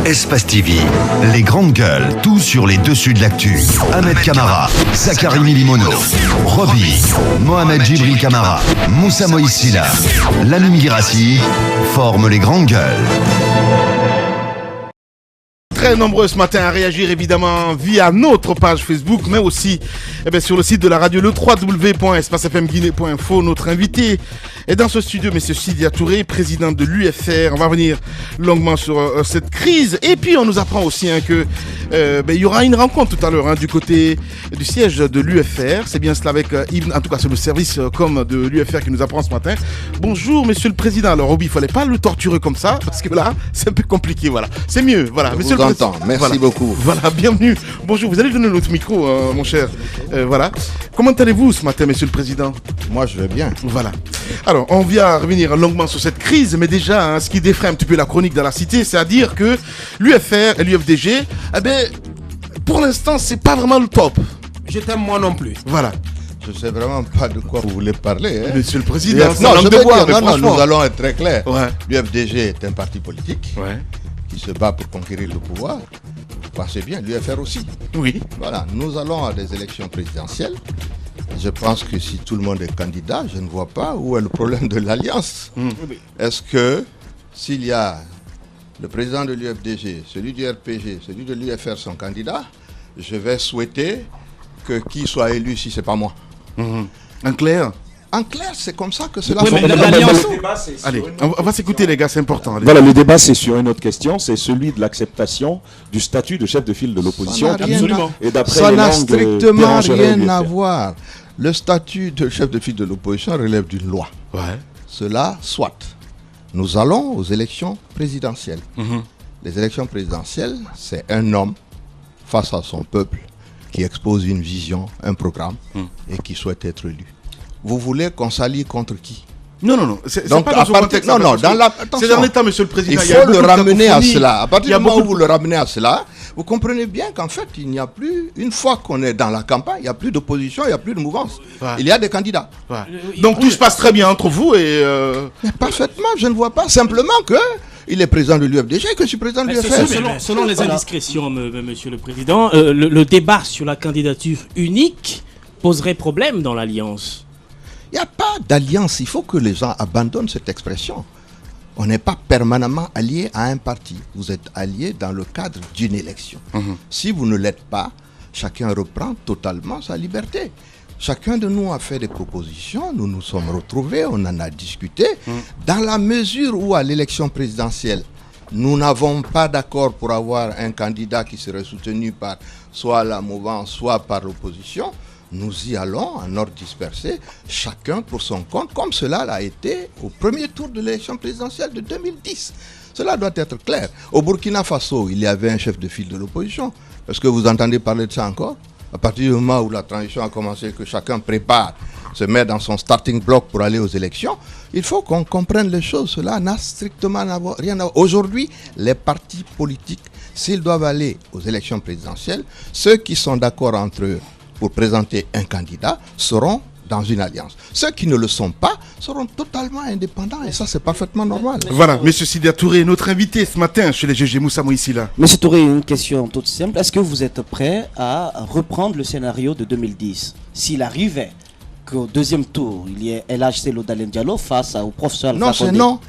Espace TV, les grandes gueules, tout sur les dessus de l'actu. Ahmed Camara, Zachary Milimono, Roby, Mohamed Djibril Camara, Moussa Moïsila, Lamine Girassi forment les grandes gueules. Très nombreux ce matin à réagir évidemment via notre page Facebook, mais aussi sur le site de la radio, le www.espacefmguinée.info. Notre invité est dans ce studio, M. Sidya Touré, président de l'UFR. On va revenir longuement sur cette crise. Et puis on nous apprend aussi que il y aura une rencontre tout à l'heure du côté du siège de l'UFR. C'est bien cela avec Yves, en tout cas c'est le service com de l'UFR qui nous apprend ce matin. Bonjour Monsieur le Président. Alors Roby, il ne fallait pas le torturer comme ça, parce que là c'est un peu compliqué. Voilà, c'est mieux. Voilà, Monsieur le Président. Merci beaucoup. Voilà, bienvenue. Bonjour, vous allez donner notre micro, mon cher. Voilà. Comment allez-vous ce matin, Monsieur le Président? Moi, je vais bien. Voilà. Alors, on vient revenir longuement sur cette crise, mais déjà, ce qui défraie un petit peu la chronique dans la cité, c'est à dire que l'UFR et l'UFDG, pour l'instant, c'est pas vraiment le top. Je t'aime moi non plus. Voilà. Je sais vraiment pas de quoi vous voulez parler. Monsieur le Président, nous allons être très clairs. Ouais. L'UFDG est un parti politique. Ouais. Qui se bat pour conquérir le pouvoir. C'est bien, l'UFR aussi. Oui. Voilà, nous allons à des élections présidentielles. Je pense que si tout le monde est candidat, je ne vois pas où est le problème de l'alliance. Est-ce que s'il y a le président de l'UFDG, celui du RPG, celui de l'UFR sont candidats, je vais souhaiter que qui soit élu si ce n'est pas moi. En clair? En clair, c'est comme ça que cela fonctionne. Allez, on va s'écouter les gars, c'est important. Allez. Voilà, le débat c'est sur une autre question, c'est celui de l'acceptation du statut de chef de file de l'opposition. Absolument. Et d'après ça les n'a langues strictement rien à voir. Le statut de chef de file de l'opposition relève d'une loi. Ouais. Cela, soit. Nous allons aux élections présidentielles. Les élections présidentielles, c'est un homme face à son peuple qui expose une vision, un programme et qui souhaite être élu. Vous voulez qu'on s'allie contre qui? Non. C'est donc, pas dans ce contexte. Non, c'est dans l'état, Monsieur le Président. Il faut le ramener à cela. À partir du moment où vous le ramenez à cela, vous comprenez bien qu'en fait, il n'y a plus, une fois qu'on est dans la campagne, il n'y a plus d'opposition, il n'y a plus de mouvance. Ouais. Il y a des candidats. Ouais. Donc tout se passe très bien entre vous et... Mais parfaitement, je ne vois pas. Simplement que... Il est président de l'UFDG et que je suis président de l'UFR. Selon les indiscrétions, Monsieur le Président, le débat sur la candidature unique poserait problème dans l'alliance. Il n'y a pas d'alliance. Il faut que les gens abandonnent cette expression. On n'est pas permanemment allié à un parti. Vous êtes allié dans le cadre d'une élection. Si vous ne l'êtes pas, chacun reprend totalement sa liberté. Chacun de nous a fait des propositions, nous nous sommes retrouvés, on en a discuté. Dans la mesure où à l'élection présidentielle, nous n'avons pas d'accord pour avoir un candidat qui serait soutenu par soit la mouvance, soit par l'opposition, nous y allons en ordre dispersé, chacun pour son compte, comme cela l'a été au premier tour de l'élection présidentielle de 2010. Cela doit être clair. Au Burkina Faso, il y avait un chef de file de l'opposition. Est-ce que vous entendez parler de ça encore ? À partir du moment où la transition a commencé, que chacun prépare, se met dans son starting block pour aller aux élections, il faut qu'on comprenne les choses. Cela n'a strictement rien à voir. Aujourd'hui, les partis politiques, s'ils doivent aller aux élections présidentielles, ceux qui sont d'accord entre eux pour présenter un candidat seront dans une alliance. Ceux qui ne le sont pas seront totalement indépendants et ça c'est parfaitement normal. Voilà, Monsieur Sidya Touré, notre invité ce matin chez les GG Moussa Moïsila. Monsieur Touré, une question toute simple. Est-ce que vous êtes prêt à reprendre le scénario de 2010 s'il arrivait qu'au deuxième tour, il y ait LHC Lodalen Diallo face au professeur Alpha Condé? Non, c'est non.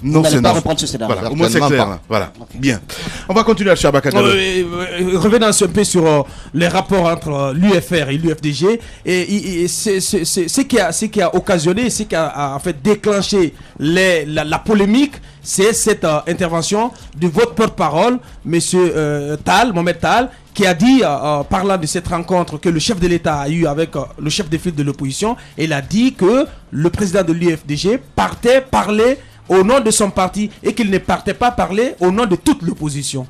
Non, c'est non. Reprendre ce scénario. Voilà, au moins c'est clair. Là. Voilà, okay. Bien. On va continuer à Chabaka. Revenons un peu sur les rapports entre l'UFR et l'UFDG et ce qui a occasionné, ce qui a en fait déclenché la polémique, c'est cette intervention de votre porte-parole, Monsieur Mohamed Tal, qui a dit, parlant de cette rencontre que le chef de l'État a eu avec le chef de file de l'opposition, il a dit que le président de l'UFDG partait parler au nom de son parti et qu'il ne partait pas parler au nom de toute l'opposition.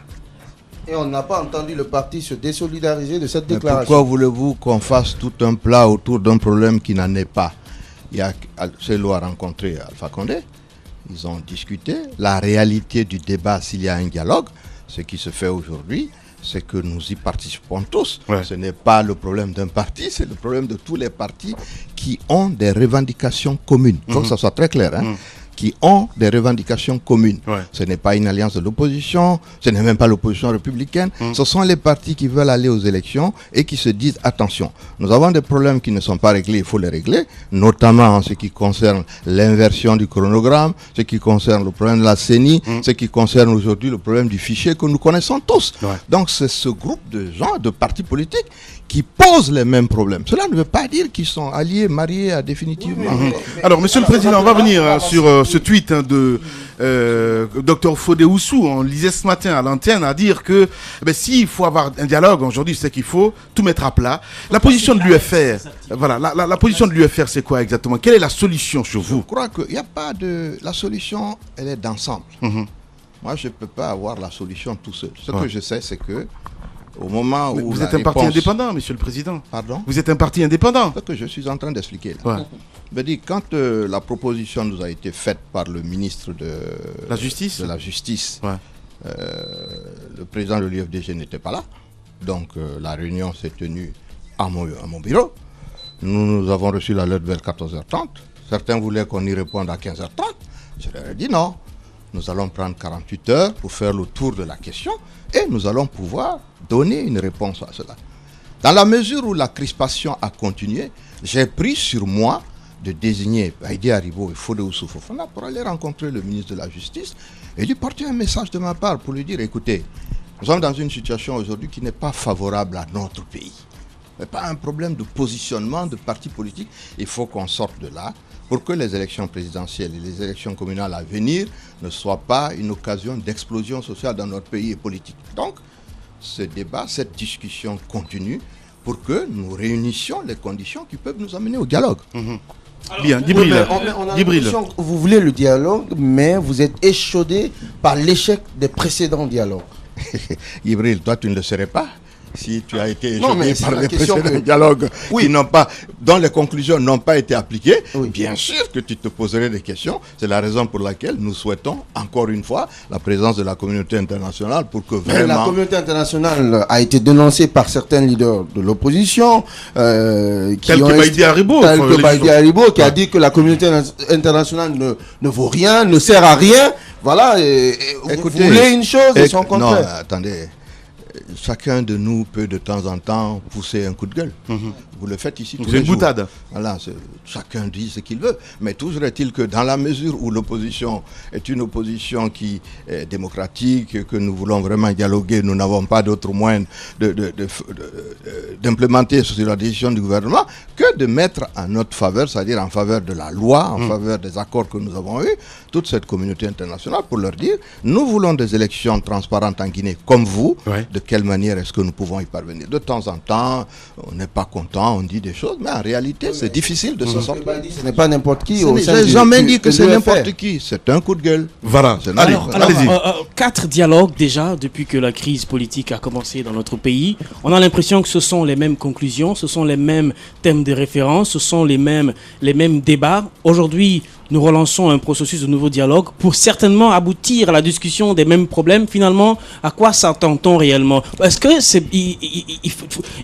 Et on n'a pas entendu le parti se désolidariser de cette déclaration. Pourquoi voulez-vous qu'on fasse tout un plat autour d'un problème qui n'en est pas? Celo a rencontré Alpha Condé, ils ont discuté. La réalité du débat, s'il y a un dialogue, ce qui se fait aujourd'hui, c'est que nous y participons tous. Ouais. Ce n'est pas le problème d'un parti, c'est le problème de tous les partis qui ont des revendications communes. Il faut que ça soit très clair. qui ont des revendications communes. Ouais. Ce n'est pas une alliance de l'opposition, ce n'est même pas l'opposition républicaine, ce sont les partis qui veulent aller aux élections et qui se disent attention, nous avons des problèmes qui ne sont pas réglés, il faut les régler, notamment en ce qui concerne l'inversion du chronogramme, ce qui concerne le problème de la CENI, ce qui concerne aujourd'hui le problème du fichier que nous connaissons tous. Ouais. Donc c'est ce groupe de gens, de partis politiques qui posent les mêmes problèmes. Cela ne veut pas dire qu'ils sont alliés, mariés à définitivement. Alors, Monsieur le Président, on va venir sur ce tweet de Dr Fodé Oussou. On lisait ce matin à l'antenne à dire que s'il faut avoir un dialogue, aujourd'hui, c'est qu'il faut tout mettre à plat. La position de l'UFR, voilà, la position de l'UFR, c'est quoi exactement? Quelle est la solution chez vous? Je crois qu'il n'y a pas de... La solution, elle est d'ensemble. Moi, je ne peux pas avoir la solution tout seul. Ce que je sais, c'est que au moment où vous êtes un parti indépendant, Monsieur le Président. Pardon? Vous êtes un parti indépendant. C'est ce que je suis en train d'expliquer là. Ouais. Je dis, quand la proposition nous a été faite par le ministre de La Justice, ouais. Le président de l'UFDG n'était pas là. Donc la réunion s'est tenue à mon bureau. Nous avons reçu la lettre vers 14h30. Certains voulaient qu'on y réponde à 15h30. Je leur ai dit non. Nous allons prendre 48 heures pour faire le tour de la question et nous allons pouvoir donner une réponse à cela. Dans la mesure où la crispation a continué, j'ai pris sur moi de désigner Haïdé Haribo et Fodé Oussou Fofana pour aller rencontrer le ministre de la Justice et lui porter un message de ma part pour lui dire, écoutez, nous sommes dans une situation aujourd'hui qui n'est pas favorable à notre pays. Ce n'est pas un problème de positionnement de partis politiques. Il faut qu'on sorte de là pour que les élections présidentielles et les élections communales à venir ne soient pas une occasion d'explosion sociale dans notre pays et politique. Donc, ce débat, cette discussion continue pour que nous réunissions les conditions qui peuvent nous amener au dialogue. Bien, Djibril. On a l'impression que vous voulez le dialogue, mais vous êtes échaudé par l'échec des précédents dialogues. Djibril, toi tu ne le serais pas si tu as été Non, mais échaudé c'est par la les question précédents que- dialogues Oui. qui n'ont pas, dont les conclusions n'ont pas été appliquées, Oui. bien sûr que tu te poserais des questions. C'est la raison pour laquelle nous souhaitons, encore une fois, la présence de la communauté internationale pour que La vraiment... communauté internationale a été dénoncée par certains leaders de l'opposition, Tel que Haïdé Haribo. tel Enfin, que Haïdé Haribo, qui a Ouais. dit que la communauté internationale ne vaut rien, ne sert à rien. Voilà, et vous voulez une chose et son non, contraire. attendez. Chacun de nous peut de temps en temps pousser un coup de gueule. Vous le faites ici tous C'est les une jours. boutade. Voilà, chacun dit ce qu'il veut. Mais toujours est-il que dans la mesure où l'opposition est une opposition qui est démocratique, que nous voulons vraiment dialoguer, nous n'avons pas d'autre moyen d'implémenter sur la décision du gouvernement que de mettre en notre faveur, c'est-à-dire en faveur de la loi, en faveur des accords que nous avons eus, toute cette communauté internationale pour leur dire, nous voulons des élections transparentes en Guinée comme vous. Ouais. De quelle manière est-ce que nous pouvons y parvenir? De temps en temps, on n'est pas content, on dit des choses, mais en réalité, c'est difficile de se sortir. Ce n'est pas n'importe qui. Je au sein n'ai du- jamais du- dit que de c'est l'UFR. n'importe qui, c'est un coup de gueule. Voilà. C'est Allez, normal. allez-y. 4 dialogues déjà depuis que la crise politique a commencé dans notre pays. On a l'impression que ce sont les mêmes conclusions, ce sont les mêmes thèmes de référence, ce sont les mêmes débats. Aujourd'hui, nous relançons un processus de nouveau dialogue pour certainement aboutir à la discussion des mêmes problèmes. Finalement, à quoi s'attend-on réellement? Est-ce que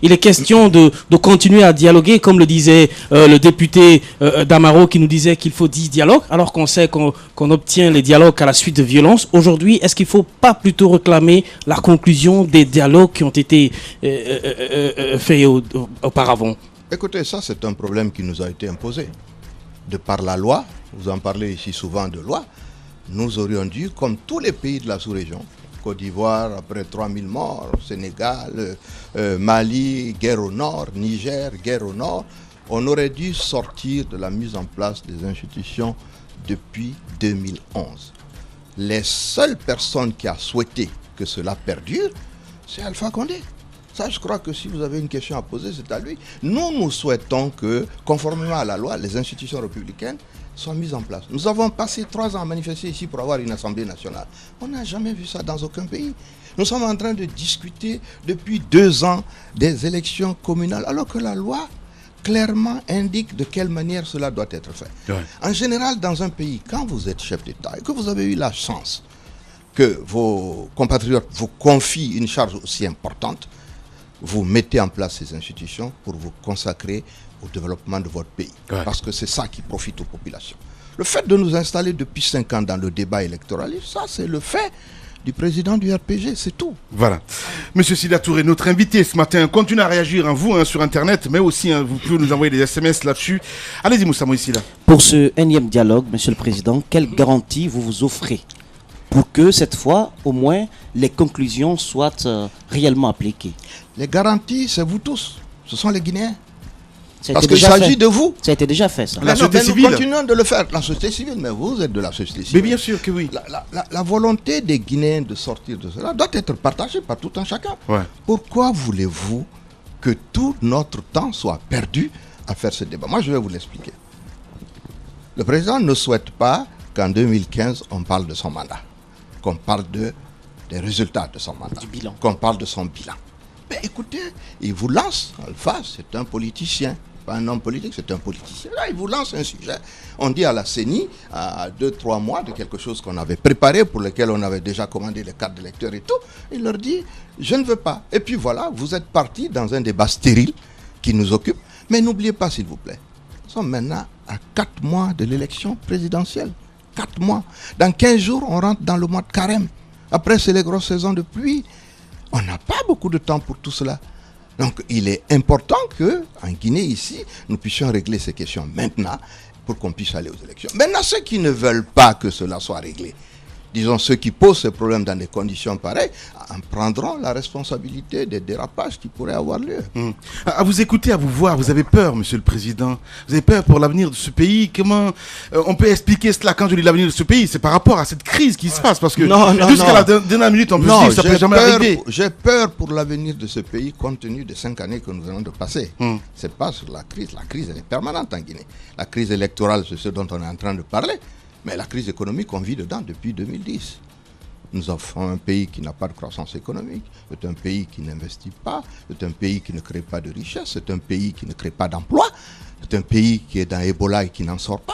il est question de continuer à dialoguer, comme le disait le député Damaro, qui nous disait qu'il faut 10 dialogues, alors qu'on sait qu'on obtient les dialogues à la suite de violences. Aujourd'hui, est-ce qu'il ne faut pas plutôt réclamer la conclusion des dialogues qui ont été faits auparavant? Écoutez, ça c'est un problème qui nous a été imposé. De par la loi, vous en parlez ici souvent de loi, nous aurions dû, comme tous les pays de la sous-région, Côte d'Ivoire, après 3000 morts, Sénégal, Mali, guerre au nord, Niger, guerre au nord, on aurait dû sortir de la mise en place des institutions depuis 2011. Les seules personnes qui ont souhaité que cela perdure, c'est Alpha Condé. Ça, je crois que si vous avez une question à poser, c'est à lui. Nous souhaitons que, conformément à la loi, les institutions républicaines soient mises en place. Nous avons passé 3 ans à manifester ici pour avoir une Assemblée nationale. On n'a jamais vu ça dans aucun pays. Nous sommes en train de discuter depuis 2 ans des élections communales, alors que la loi clairement indique de quelle manière cela doit être fait. Ouais. En général, dans un pays, quand vous êtes chef d'État et que vous avez eu la chance que vos compatriotes vous confient une charge aussi importante, vous mettez en place ces institutions pour vous consacrer au développement de votre pays. Ouais. Parce que c'est ça qui profite aux populations. Le fait de nous installer depuis 5 ans dans le débat électoral, ça c'est le fait du président du RPG, c'est tout. Voilà. Monsieur Sidia Touré, notre invité ce matin, continuez à réagir, vous, sur Internet, mais aussi, vous pouvez nous envoyer des SMS là-dessus. Allez-y, Moussa Moïsila. Pour ce énième dialogue, Monsieur le Président, quelle garantie vous offrez pour que cette fois, au moins, les conclusions soient réellement appliquées? Les garanties, c'est vous tous. Ce sont les Guinéens. Ça a Parce été qu'il déjà s'agit fait. de vous. Ça a été déjà fait, ça. La société mais civile. nous continuons de le faire. La société civile, mais vous êtes de la société civile. Mais bien sûr que oui. La volonté des Guinéens de sortir de cela doit être partagée par tout un chacun. Ouais. Pourquoi voulez-vous que tout notre temps soit perdu à faire ce débat? Moi, je vais vous l'expliquer. Le président ne souhaite pas qu'en 2015, on parle de son mandat, qu'on parle des résultats de son mandat, Du bilan. qu'on parle de son bilan. Mais écoutez, il vous lance, Alpha, c'est un politicien. Pas un homme politique, c'est un politicien. Là, il vous lance un sujet. On dit à la CENI, à 2-3 mois de quelque chose qu'on avait préparé, pour lequel on avait déjà commandé les cartes de lecteurs et tout. Il leur dit, je ne veux pas. Et puis voilà, vous êtes partis dans un débat stérile qui nous occupe. Mais n'oubliez pas, s'il vous plaît, nous sommes maintenant à 4 mois de l'élection présidentielle. 4 mois. Dans 15 jours, on rentre dans le mois de carême. Après, c'est les grosses saisons de pluie. On n'a pas beaucoup de temps pour tout cela. Donc, il est important qu'en Guinée, ici, nous puissions régler ces questions maintenant pour qu'on puisse aller aux élections. Maintenant, ceux qui ne veulent pas que cela soit réglé, disons ceux qui posent ces problèmes dans des conditions pareilles, en prendront la responsabilité des dérapages qui pourraient avoir lieu. À vous écouter, à vous voir, vous avez peur, Monsieur le Président. Vous avez peur pour l'avenir de ce pays. Comment on peut expliquer cela quand je dis l'avenir de ce pays? C'est par rapport à cette crise qui se passe. Parce que jusqu'à la dernière minute, on peut se dire que ça ne peut jamais arriver. J'ai peur pour l'avenir de ce pays compte tenu des 5 années que nous venons de passer. C'est pas sur la crise. La crise, elle est permanente en Guinée. La crise électorale, c'est ce dont on est en train de parler. Mais la crise économique, on vit dedans depuis 2010. Nous avons un pays qui n'a pas de croissance économique, c'est un pays qui n'investit pas, c'est un pays qui ne crée pas de richesse, c'est un pays qui ne crée pas d'emploi, c'est un pays qui est dans Ebola et qui n'en sort pas.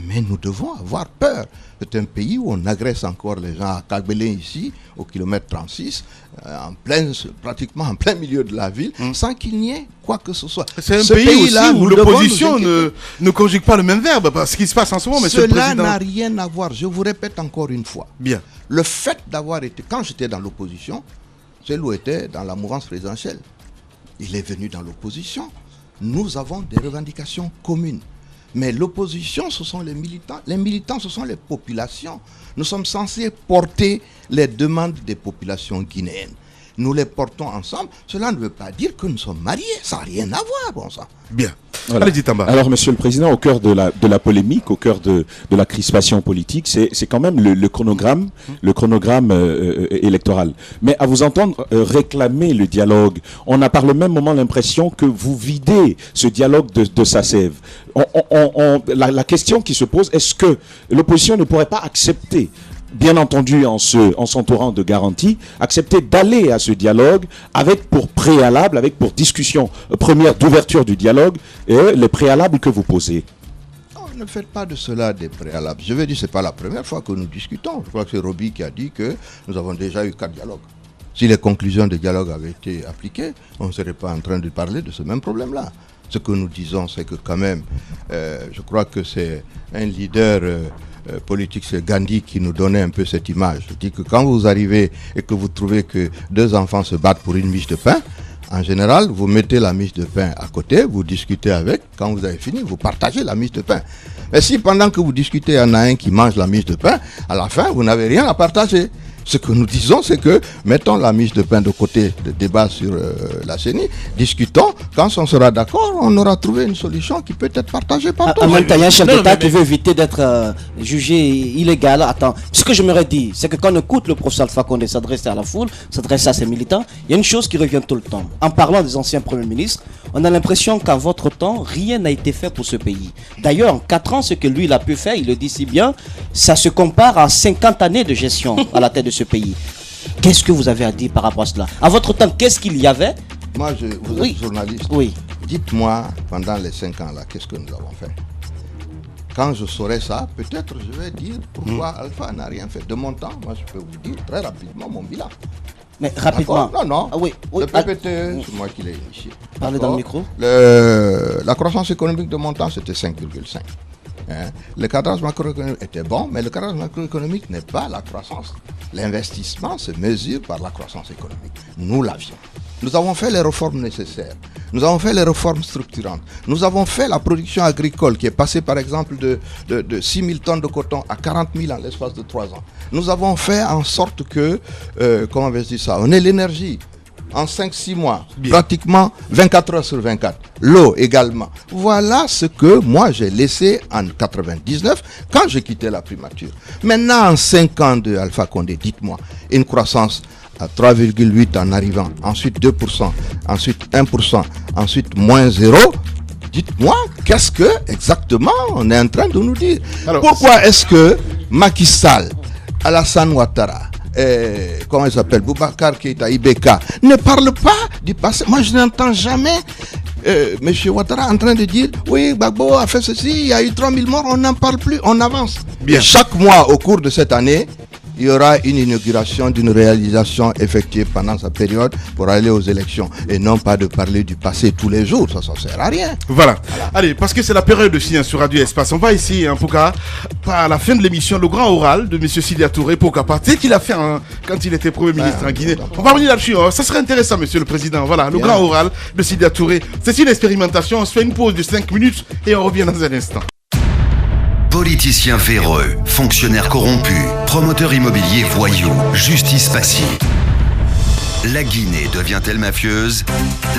Mais nous devons avoir peur. C'est un pays où on agresse encore les gens à Kagbélé ici, au kilomètre 36, pratiquement en plein milieu de la ville, sans qu'il n'y ait quoi que ce soit. C'est un pays aussi où l'opposition ne conjugue pas le même verbe. Ce qui se passe en ce moment, Monsieur le Président. Cela n'a rien à voir. Je vous répète encore une fois. Bien. Le fait d'avoir été... Quand j'étais dans l'opposition, Cellou était dans la mouvance présidentielle. Il est venu dans l'opposition. Nous avons des revendications communes. Mais l'opposition, ce sont les militants. Les militants, ce sont les populations. Nous sommes censés porter les demandes des populations guinéennes. Nous les portons ensemble. Cela ne veut pas dire que nous sommes mariés. Ça n'a rien à voir, bon sang. Bien. Voilà. Allez-y, Tamba. Alors, Monsieur le Président, au cœur de la polémique, au cœur de la crispation politique, c'est quand même le chronogramme électoral. Mais à vous entendre réclamer le dialogue, on a par le même moment l'impression que vous videz ce dialogue de sa sève. La question qui se pose, est-ce que l'opposition ne pourrait pas accepter, bien entendu en s'entourant de garanties, accepter d'aller à ce dialogue avec pour préalable, avec pour discussion première d'ouverture du dialogue, les préalables que vous posez? Ne faites pas de cela des préalables. Je veux dire, ce n'est pas la première fois que nous discutons. Je crois que c'est Roby qui a dit que nous avons déjà eu 4 dialogues. Si les conclusions des dialogues avaient été appliquées, on ne serait pas en train de parler de ce même problème-là. Ce que nous disons, c'est que quand même, je crois que c'est un leader politique, c'est Gandhi qui nous donnait un peu cette image. Je dis que quand vous arrivez et que vous trouvez que 2 enfants se battent pour une miche de pain, en général, vous mettez la miche de pain à côté, vous discutez avec, quand vous avez fini, vous partagez la miche de pain. Mais si pendant que vous discutez, il y en a un qui mange la miche de pain, à la fin, vous n'avez rien à partager. Ce que nous disons, c'est que mettons la miche de pain de côté, de débat sur la CENI, discutons, quand on sera d'accord, on aura trouvé une solution qui peut être partagée par tous. En même temps, il y a un chef d'État qui veut éviter d'être jugé illégal. Attends, ce que je m'aurais dit, c'est que quand on écoute le professeur Alpha Condé s'adresser à la foule, s'adresser à ses militants, il y a une chose qui revient tout le temps. En parlant des anciens premiers ministres, on a l'impression qu'à votre temps, rien n'a été fait pour ce pays. D'ailleurs, en 4 ans, ce que lui, il a pu faire, il le dit si bien, ça se compare à 50 années de gestion à la tête de ce pays. Qu'est-ce que vous avez à dire par rapport à cela? À votre temps, qu'est-ce qu'il y avait? Moi, vous êtes journaliste. Oui. Dites-moi, pendant les 5 ans là, qu'est-ce que nous avons fait? Quand je saurai ça, peut-être je vais dire pourquoi Alpha n'a rien fait. De mon temps, moi je peux vous dire très rapidement mon bilan. Mais rapidement. Non. Ah, oui. Le PPT, c'est moi qui l'ai initié. Parlez dans le micro. La croissance économique de mon temps, c'était 5,5. Hein. Le cadrage macroéconomique était bon, mais le cadrage macroéconomique n'est pas la croissance. L'investissement se mesure par la croissance économique. Nous l'avions. Nous avons fait les réformes nécessaires. Nous avons fait les réformes structurantes. Nous avons fait la production agricole qui est passée par exemple de 6 000 tonnes de coton à 40 000 en l'espace de 3 ans. Nous avons fait en sorte que, comment vais-je dire ça, on ait l'énergie en 5-6 mois, pratiquement 24 heures sur 24. L'eau également. Voilà ce que moi j'ai laissé en 99 quand j'ai quitté la primature. Maintenant, en 5 ans de Alpha Condé, dites-moi, une croissance à 3,8 en arrivant, ensuite 2%, ensuite 1%, ensuite moins 0. Dites-moi, qu'est-ce que exactement on est en train de nous dire? Alors, pourquoi est-ce que Macky Sall, Alassane Ouattara, comment il s'appelle, Boubacar Keïta, Ibeka, ne parlent pas du passé? Moi, je n'entends jamais M. Ouattara en train de dire oui, Gbagbo a fait ceci, il y a eu 3000 morts, on n'en parle plus, on avance. Bien. Et chaque mois, au cours de cette année, il y aura une inauguration d'une réalisation effectuée pendant sa période pour aller aux élections et non pas de parler du passé tous les jours, ça ne sert à rien. Voilà. Allez, parce que c'est la période aussi sur Radio Espace. On va ici, Pouka, à la fin de l'émission, le grand oral de M. Sidya Touré, Pouka, c'est qu'il a fait quand il était Premier ministre en Guinée. On va revenir là-dessus, ça serait intéressant, Monsieur le Président. Voilà, le grand oral de Sidya Touré. C'est une expérimentation, on se fait une pause de 5 minutes et on revient dans un instant. Politiciens véreux, fonctionnaires corrompus, promoteurs immobiliers voyous, justice passive. La Guinée devient-elle mafieuse?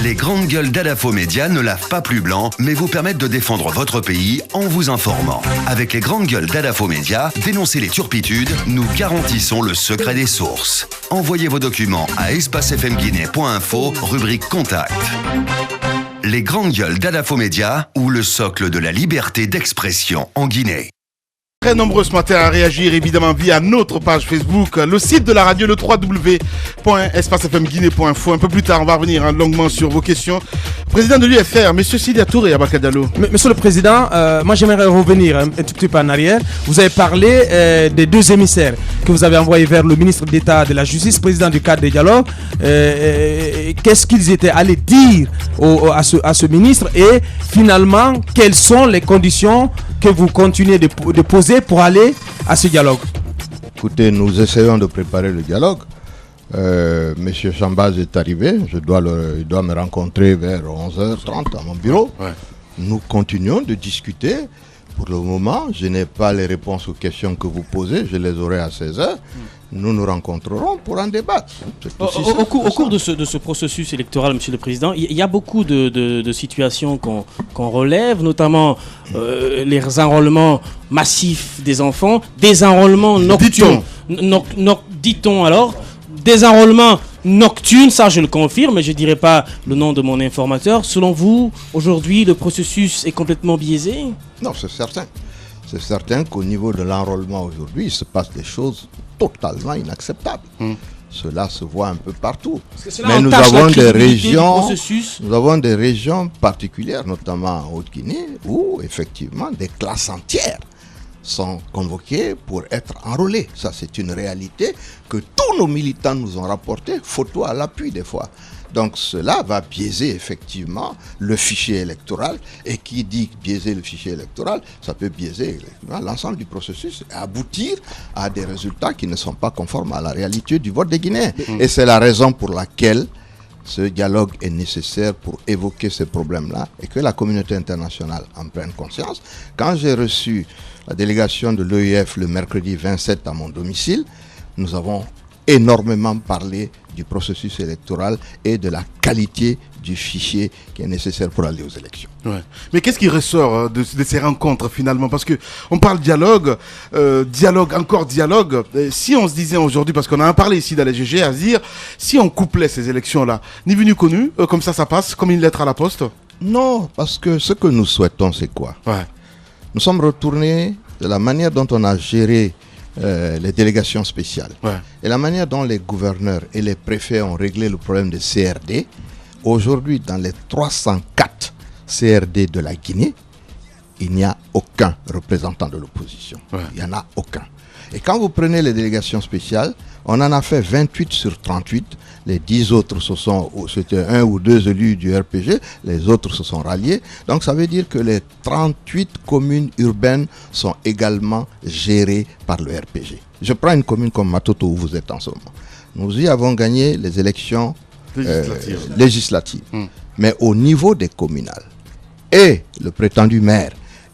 Les grandes gueules d'Adafo Média ne lavent pas plus blanc, mais vous permettent de défendre votre pays en vous informant. Avec les grandes gueules d'Adafo Média, dénoncez les turpitudes, nous garantissons le secret des sources. Envoyez vos documents à espacefmguinée.info, rubrique Contact. Les grandes gueules d'Adafo Média ou le socle de la liberté d'expression en Guinée. Très nombreux ce matin à réagir évidemment via notre page Facebook, le site de la radio, le www.espacefmguinée.info. Un peu plus tard, on va revenir longuement sur vos questions. Président de l'UFR, M. Sidya Touré, Abaka Diallo. Monsieur le Président, moi j'aimerais revenir un tout petit peu en arrière. Vous avez parlé des 2 émissaires que vous avez envoyés vers le ministre d'État de la Justice, président du cadre de dialogue. Qu'est-ce qu'ils étaient allés dire à ce ministre et finalement, quelles sont les conditions que vous continuez de poser pour aller à ce dialogue? Écoutez, nous essayons de préparer le dialogue. Monsieur Chambaz est arrivé, il doit me rencontrer vers 11h30 à mon bureau. Ouais. Nous continuons de discuter. Pour le moment, je n'ai pas les réponses aux questions que vous posez, je les aurai à 16h. Nous nous rencontrerons pour en débattre. Au cours de ce processus électoral, Monsieur le Président, il y a beaucoup de situations qu'on relève, notamment les enrôlements massifs des enfants, des enrôlements nocturnes. Dit-on alors, des enrôlements nocturnes, ça je le confirme, mais je ne dirai pas le nom de mon informateur. Selon vous, aujourd'hui, le processus est complètement biaisé? Non, c'est certain. C'est certain qu'au niveau de l'enrôlement aujourd'hui, il se passe des choses totalement inacceptables. Cela se voit un peu partout. Mais nous avons des régions particulières, notamment en Haute-Guinée, où effectivement des classes entières sont convoqués pour être enrôlés. Ça, c'est une réalité que tous nos militants nous ont rapporté, photo à l'appui des fois. Donc cela va biaiser effectivement le fichier électoral. Et qui dit biaiser le fichier électoral, ça peut biaiser l'ensemble du processus et aboutir à des résultats qui ne sont pas conformes à la réalité du vote des Guinéens. Et c'est la raison pour laquelle ce dialogue est nécessaire pour évoquer ces problèmes-là et que la communauté internationale en prenne conscience. Quand j'ai reçu la délégation de l'EIF le mercredi 27 à mon domicile, nous avons énormément parlé du processus électoral et de la qualité du fichier qui est nécessaire pour aller aux élections. Ouais. Mais qu'est-ce qui ressort de ces rencontres finalement? Parce qu'on parle dialogue, encore dialogue. Si on se disait aujourd'hui, parce qu'on a parlé ici dans les GG, à se dire, si on couplait ces élections-là, ni vu ni connu, comme ça passe, comme une lettre à la poste? Non, parce que ce que nous souhaitons, c'est quoi? Nous sommes retournés de la manière dont on a géré les délégations spéciales et la manière dont les gouverneurs et les préfets ont réglé le problème des CRD. Aujourd'hui, dans les 304 CRD de la Guinée, il n'y a aucun représentant de l'opposition. Il n'y en a aucun. Et quand vous prenez les délégations spéciales, on en a fait 28 sur 38. Les 10 autres, c'était 1 ou 2 élus du RPG, les autres se sont ralliés. Donc ça veut dire que les 38 communes urbaines sont également gérées par le RPG. Je prends une commune comme Matoto où vous êtes en ce moment. Nous y avons gagné les élections législatives. Mais au niveau des communales, et le prétendu maire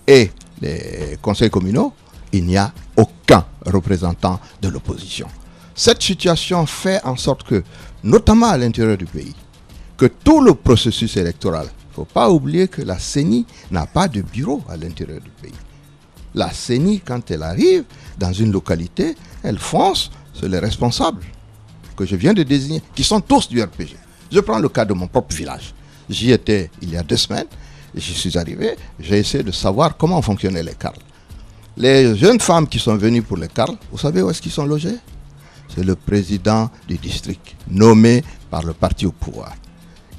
et les conseils communaux, il n'y a aucun représentant de l'opposition. Cette situation fait en sorte que, notamment à l'intérieur du pays, que tout le processus électoral, il ne faut pas oublier que la CENI n'a pas de bureau à l'intérieur du pays. La CENI, quand elle arrive dans une localité, elle fonce sur les responsables que je viens de désigner, qui sont tous du RPG. Je prends le cas de mon propre village. J'y étais il y a 2 semaines, j'y suis arrivé, j'ai essayé de savoir comment fonctionnaient les Carles. Les jeunes femmes qui sont venues pour les Carles, vous savez où est-ce qu'ils sont logés? C'est le président du district, nommé par le parti au pouvoir.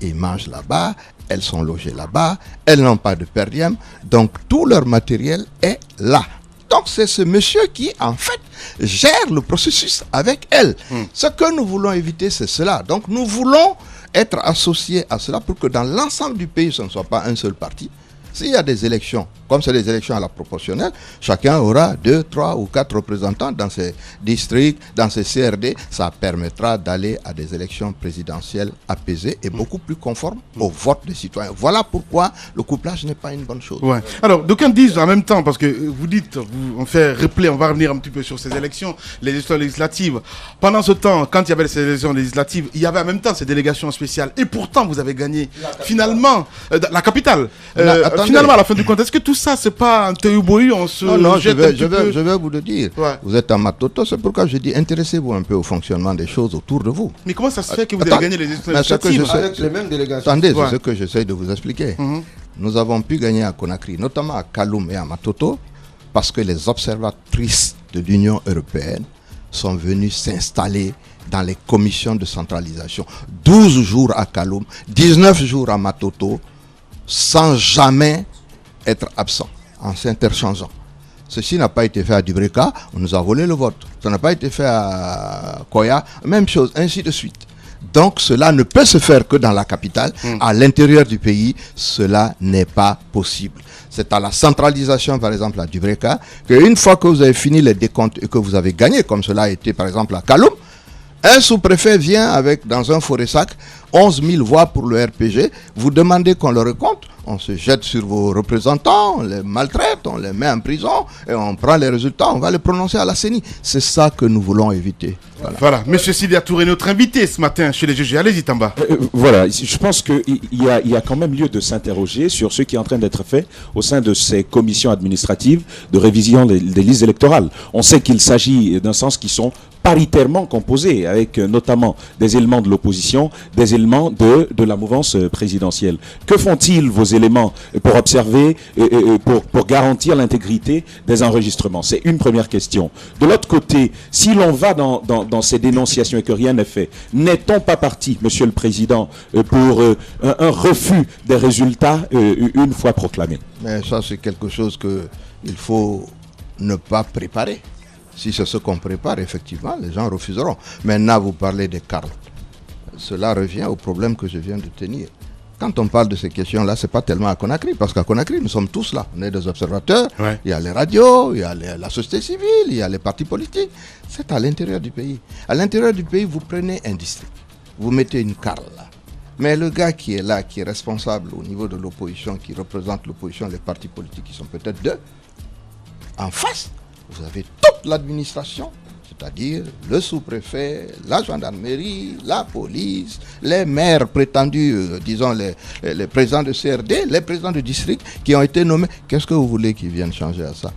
Ils mangent là-bas, elles sont logées là-bas, elles n'ont pas de per diem, donc tout leur matériel est là. Donc c'est ce monsieur qui, en fait, gère le processus avec elles. Ce que nous voulons éviter, c'est cela. Donc nous voulons être associés à cela pour que dans l'ensemble du pays, ce ne soit pas un seul parti. S'il y a des élections, comme c'est des élections à la proportionnelle, chacun aura 2, 3 ou 4 représentants dans ses districts, dans ses CRD. Ça permettra d'aller à des élections présidentielles apaisées et beaucoup plus conformes au vote des citoyens. Voilà pourquoi le couplage n'est pas une bonne chose. Ouais. Alors, d'aucuns disent en même temps, parce que vous dites, on fait replay, on va revenir un petit peu sur ces élections, les élections législatives. Pendant ce temps, quand il y avait ces élections législatives, il y avait en même temps ces délégations spéciales. Et pourtant, vous avez gagné finalement la capitale. Finalement, à la fin du compte, est-ce que tout ça, c'est pas un théoboyu, on se jette je vais vous le dire. Ouais. Vous êtes en Matoto, c'est pourquoi je dis, intéressez-vous un peu au fonctionnement des choses autour de vous. Mais comment ça se fait que vous avez gagné les élections législatives avec les mêmes délégations? Attendez, c'est ce que j'essaie de vous expliquer. Nous avons pu gagner à Conakry, notamment à Kaloum et à Matoto, parce que les observatrices de l'Union européenne sont venues s'installer dans les commissions de centralisation. 12 jours à Kaloum, 19 jours à Matoto, sans jamais être absent, en s'interchangeant. Ceci n'a pas été fait à Dubreka, on nous a volé le vote. Ça n'a pas été fait à Koya, même chose, ainsi de suite. Donc cela ne peut se faire que dans la capitale. À l'intérieur du pays, cela n'est pas possible. C'est à la centralisation, par exemple à Dubreka, qu'une fois que vous avez fini les décomptes et que vous avez gagné, comme cela a été par exemple à Kaloum, un sous-préfet vient avec, dans un forêt-sac, 11 000 voix pour le RPG. Vous demandez qu'on le recompte. On se jette sur vos représentants, on les maltraite, on les met en prison et on prend les résultats, on va les prononcer à la CENI. C'est ça que nous voulons éviter. Voilà. Monsieur Sidia Touré, notre invité ce matin chez les juges. Allez-y, Tamba. Voilà, je pense qu'il y a quand même lieu de s'interroger sur ce qui est en train d'être fait au sein de ces commissions administratives de révision des listes électorales. On sait qu'il s'agit d'un sens qui sont paritairement composés, avec notamment des éléments de l'opposition, des éléments de la mouvance présidentielle. Que font-ils, vos éléments, pour observer, pour garantir l'intégrité des enregistrements? C'est une première question. De l'autre côté, si l'on va dans ces dénonciations et que rien n'est fait, n'est-on pas parti, Monsieur le Président, pour un refus des résultats une fois proclamés? Mais ça, c'est quelque chose qu'il faut ne pas préparer. Si c'est ce qu'on prépare, effectivement, les gens refuseront. Maintenant, vous parlez des Carles. Cela revient au problème que je viens de tenir. Quand on parle de ces questions-là, ce n'est pas tellement à Conakry, parce qu'à Conakry, nous sommes tous là. On est des observateurs, il y a les radios, il y a la société civile, il y a les partis politiques. C'est à l'intérieur du pays. À l'intérieur du pays, vous prenez un district, vous mettez une Carle là. Mais le gars qui est là, qui est responsable au niveau de l'opposition, qui représente l'opposition, les partis politiques qui sont peut-être 2, en face, vous avez toute l'administration, c'est-à-dire le sous-préfet, la gendarmerie, la police, les maires prétendus, disons les présidents de CRD, les présidents de district qui ont été nommés. Qu'est-ce que vous voulez qu'ils viennent changer à ça?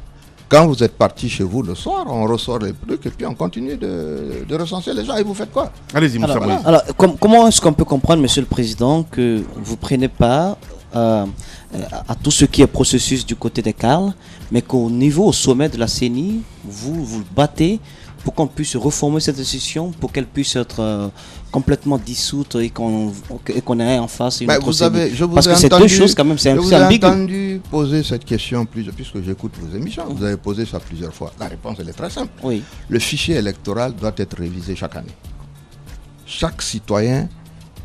Quand vous êtes parti chez vous le soir, on ressort les trucs et puis on continue de recenser les gens. Et vous faites quoi? Allez-y, Moussa Moïse. Alors, comment est-ce qu'on peut comprendre, Monsieur le Président, que vous prenez pas à tout ce qui est processus du côté des Carles, mais qu'au niveau, au sommet de la CENI, vous battez pour qu'on puisse reformer cette décision, pour qu'elle puisse être complètement dissoute et qu'on ait en face une autre CENI. Parce que c'est deux choses quand même, c'est ambigu. Je vous ai entendu poser cette question, puisque j'écoute vos émissions, vous avez posé ça plusieurs fois. La réponse, elle est très simple. Oui. Le fichier électoral doit être révisé chaque année. chaque citoyen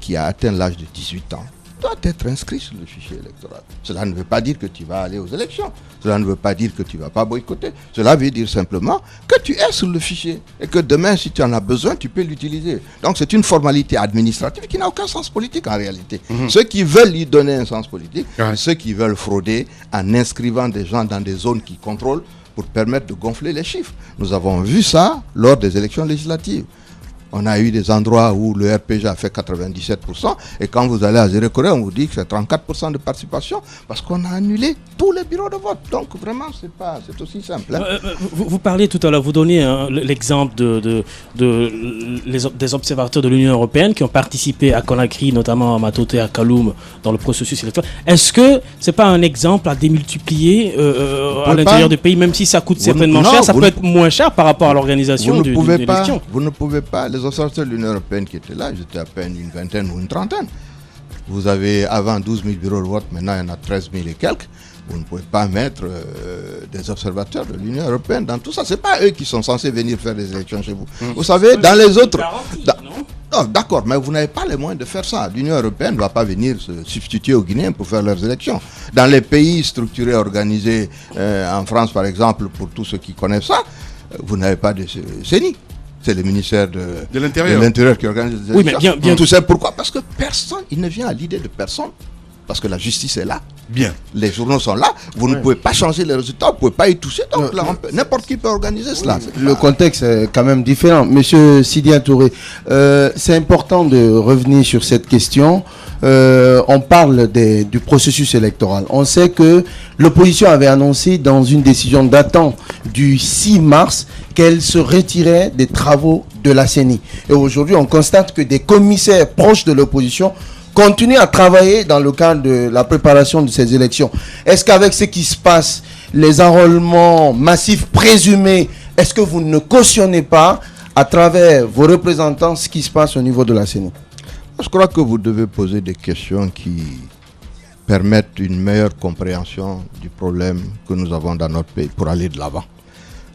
qui a atteint l'âge de 18 ans doit être inscrit sur le fichier électoral. Cela ne veut pas dire que tu vas aller aux élections. Cela ne veut pas dire que tu ne vas pas boycotter. Cela veut dire simplement que tu es sur le fichier et que demain, si tu en as besoin, tu peux l'utiliser. Donc c'est une formalité administrative qui n'a aucun sens politique en réalité. Ceux qui veulent lui donner un sens politique, ceux qui veulent frauder en inscrivant des gens dans des zones qui contrôlent pour permettre de gonfler les chiffres. Nous avons vu ça lors des élections législatives. On a eu des endroits où le RPG a fait 97%, et quand vous allez à Zéro-Corée, on vous dit que c'est 34% de participation, parce qu'on a annulé tous les bureaux de vote. Donc vraiment, c'est aussi simple. Hein. Vous parlez tout à l'heure, vous donnez l'exemple des observateurs de l'Union européenne qui ont participé à Conakry, notamment à Matoté, à Kaloum, dans le processus électoral. Est-ce que ce n'est pas un exemple à démultiplier à l'intérieur du pays, même si ça coûte certainement cher, ça peut être moins cher par rapport à l'organisation de l'élection? Vous ne pouvez pas. Les observateurs de l'Union européenne qui étaient là, ils étaient à peine une vingtaine ou une trentaine. Vous avez avant 12 000 bureaux de vote, maintenant il y en a 13 000 et quelques. Vous ne pouvez pas mettre des observateurs de l'Union européenne dans tout ça. Ce n'est pas eux qui sont censés venir faire des élections chez vous. Vous savez, dans les autres... Non, d'accord, mais vous n'avez pas les moyens de faire ça. L'Union européenne ne va pas venir se substituer aux Guinéens pour faire leurs élections. Dans les pays structurés, organisés, en France par exemple, pour tous ceux qui connaissent ça, vous n'avez pas de CENI. C'est le ministère de l'Intérieur qui organise les élections. Oui, mais bien. Tout ça, pourquoi? Parce que personne, il ne vient à l'idée de personne. Parce que la justice est là. Bien. Les journaux sont là. Vous ne pouvez pas changer les résultats, vous ne pouvez pas y toucher. Donc n'importe qui peut organiser cela. Le contexte est quand même différent. Monsieur Sidya Touré, c'est important de revenir sur cette question. On parle du processus électoral. On sait que l'opposition avait annoncé dans une décision datant du 6 mars qu'elle se retirait des travaux de la CENI. Et aujourd'hui, on constate que des commissaires proches de l'opposition continuent à travailler dans le cadre de la préparation de ces élections. Est-ce qu'avec ce qui se passe, les enrôlements massifs présumés, est-ce que vous ne cautionnez pas à travers vos représentants ce qui se passe au niveau de la CENI? Je crois que vous devez poser des questions qui permettent une meilleure compréhension du problème que nous avons dans notre pays pour aller de l'avant.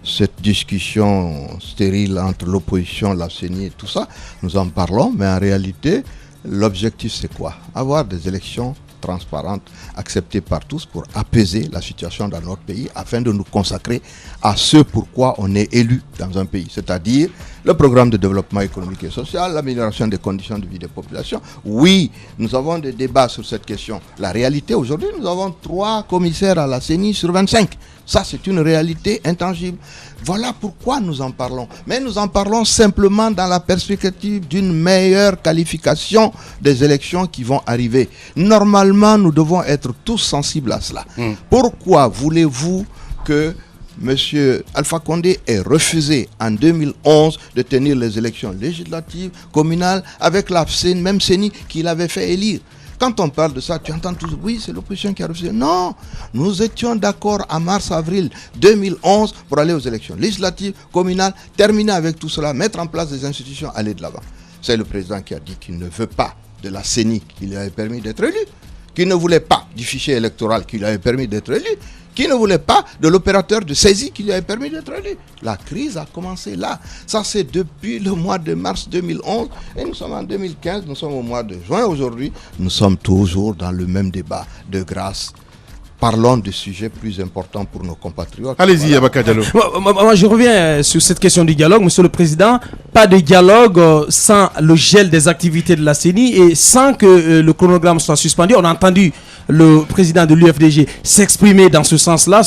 Cette discussion stérile entre l'opposition, la CENI et tout ça, nous en parlons, mais en réalité, l'objectif c'est quoi? Avoir des élections transparentes, acceptées par tous pour apaiser la situation dans notre pays afin de nous consacrer à ce pourquoi on est élu dans un pays, c'est-à-dire le programme de développement économique et social, l'amélioration des conditions de vie des populations. Oui, nous avons des débats sur cette question. La réalité aujourd'hui, nous avons 3 commissaires à la CENI sur 25. Ça, c'est une réalité intangible. Voilà pourquoi nous en parlons. Mais nous en parlons simplement dans la perspective d'une meilleure qualification des élections qui vont arriver. Normalement, nous devons être tous sensibles à cela. Pourquoi voulez-vous que M. Alpha Condé ait refusé en 2011 de tenir les élections législatives, communales, avec la même CENI qu'il avait fait élire? Quand on parle de ça, tu entends tous, oui, c'est l'opposition qui a refusé. Non, nous étions d'accord en mars-avril 2011 pour aller aux élections législatives, communales, terminer avec tout cela, mettre en place des institutions, aller de l'avant. C'est le président qui a dit qu'il ne veut pas de la CENI qui lui avait permis d'être élu, qui ne voulait pas du fichier électoral qui lui avait permis d'être élu, qui ne voulait pas de l'opérateur de saisie qui lui avait permis d'être élu. La crise a commencé là. Ça, c'est depuis le mois de mars 2011. Et nous sommes en 2015, nous sommes au mois de juin aujourd'hui. Nous sommes toujours dans le même débat. De grâce, parlons de sujets plus importants pour nos compatriotes. Allez-y, Abaka Diallo. Moi, je reviens sur cette question du dialogue. Monsieur le Président, pas de dialogue sans le gel des activités de la CENI et sans que le chronogramme soit suspendu. On a entendu le président de l'UFDG s'exprimer dans ce sens-là